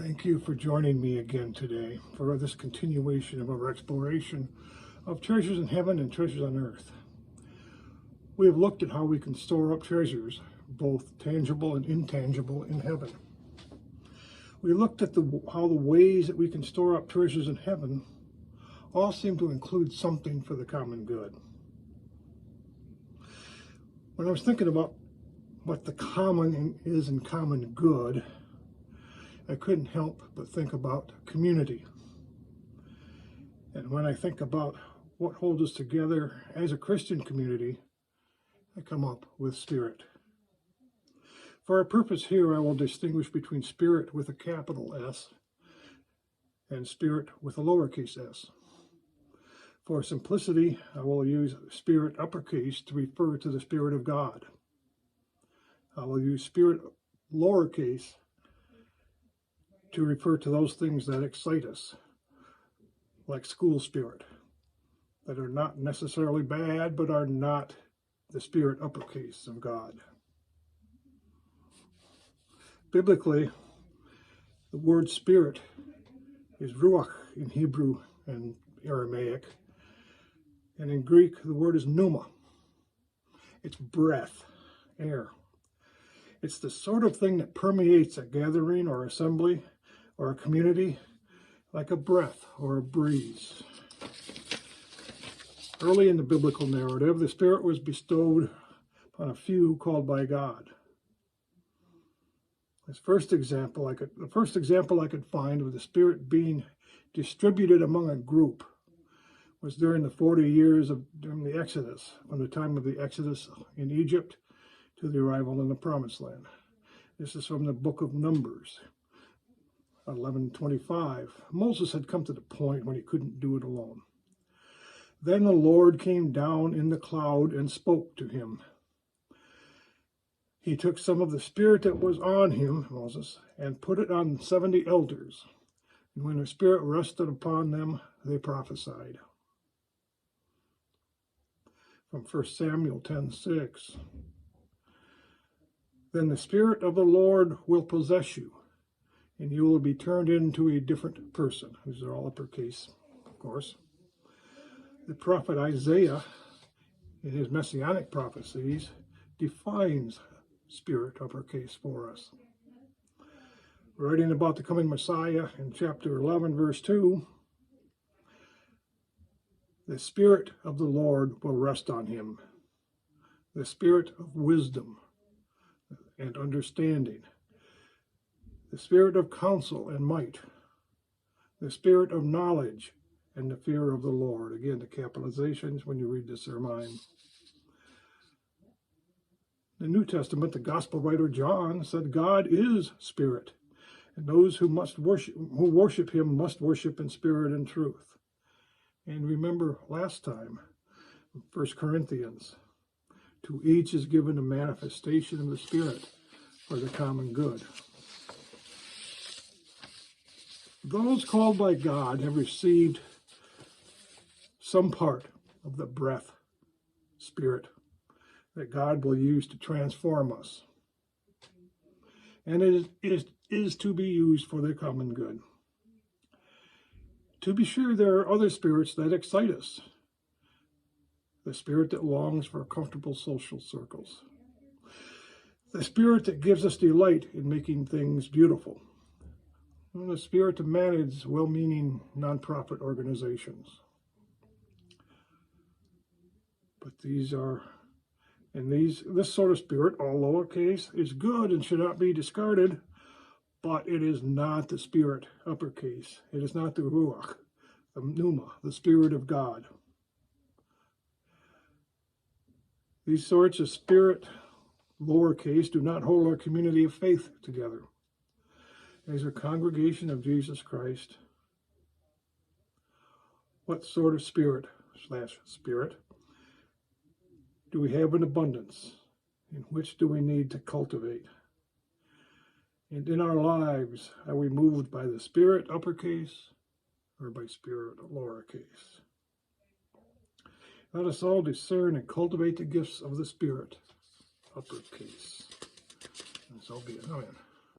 Thank you for joining me again today for this continuation of our exploration of treasures in heaven and treasures on earth. We have looked at how we can store up treasures, both tangible and intangible, in heaven. We looked at how the ways that we can store up treasures in heaven all seem to include something for the common good. When I was thinking about what the common is and common good, I couldn't help but think about community. And when I think about what holds us together as a Christian community, I come up with spirit. For our purpose here, I will distinguish between spirit with a capital S and spirit with a lowercase s. For simplicity, I will use spirit uppercase to refer to the Spirit of God. I will use spirit lowercase to refer to those things that excite us, like school spirit, that are not necessarily bad, but are not the spirit uppercase of God. Biblically, the word spirit is ruach in Hebrew and Aramaic, and in Greek, the word is pneuma. It's breath, air. It's the sort of thing that permeates a gathering or assembly or a community like a breath or a breeze. Early in the biblical narrative, the Spirit was bestowed upon a few called by God. The first example I could find of the Spirit being distributed among a group was during the 40 years during the Exodus, from the time of the Exodus in Egypt to the arrival in the Promised Land. This is from the book of Numbers, 11:25. Moses had come to the point when he couldn't do it alone. Then the Lord came down in the cloud and spoke to him. He took some of the Spirit that was on him, Moses, and put it on 70 elders. And when the Spirit rested upon them, they prophesied. From 1 Samuel 10:6. Then the Spirit of the Lord will possess you, and you will be turned into a different person. These are all uppercase, of course. The prophet Isaiah, in his messianic prophecies, defines spirit uppercase for us. Writing about the coming Messiah in chapter 11, verse 2, the Spirit of the Lord will rest on him, the Spirit of wisdom and understanding, the Spirit of counsel and might, the Spirit of knowledge and the fear of the Lord. Again, the capitalizations when you read the sermon. The New Testament, the gospel writer John said God is spirit, and those who worship him must worship in spirit and truth. And remember last time, 1 Corinthians, to each is given a manifestation of the Spirit for the common good. Those called by God have received some part of the breath, spirit, that God will use to transform us. And it is to be used for the common good. To be sure, there are other spirits that excite us. The spirit that longs for comfortable social circles. The spirit that gives us delight in making things beautiful. And the spirit to manage well-meaning nonprofit organizations. But this sort of spirit, all lowercase, is good and should not be discarded, but it is not the Spirit, uppercase. It is not the Ruach, the Pneuma, the Spirit of God. These sorts of spirit, lowercase, do not hold our community of faith together. As a congregation of Jesus Christ, what sort of spirit do we have in abundance? And which do we need to cultivate? And in our lives, are we moved by the Spirit, uppercase, or by spirit, lowercase? Let us all discern and cultivate the gifts of the Spirit, uppercase. And so be it. Amen.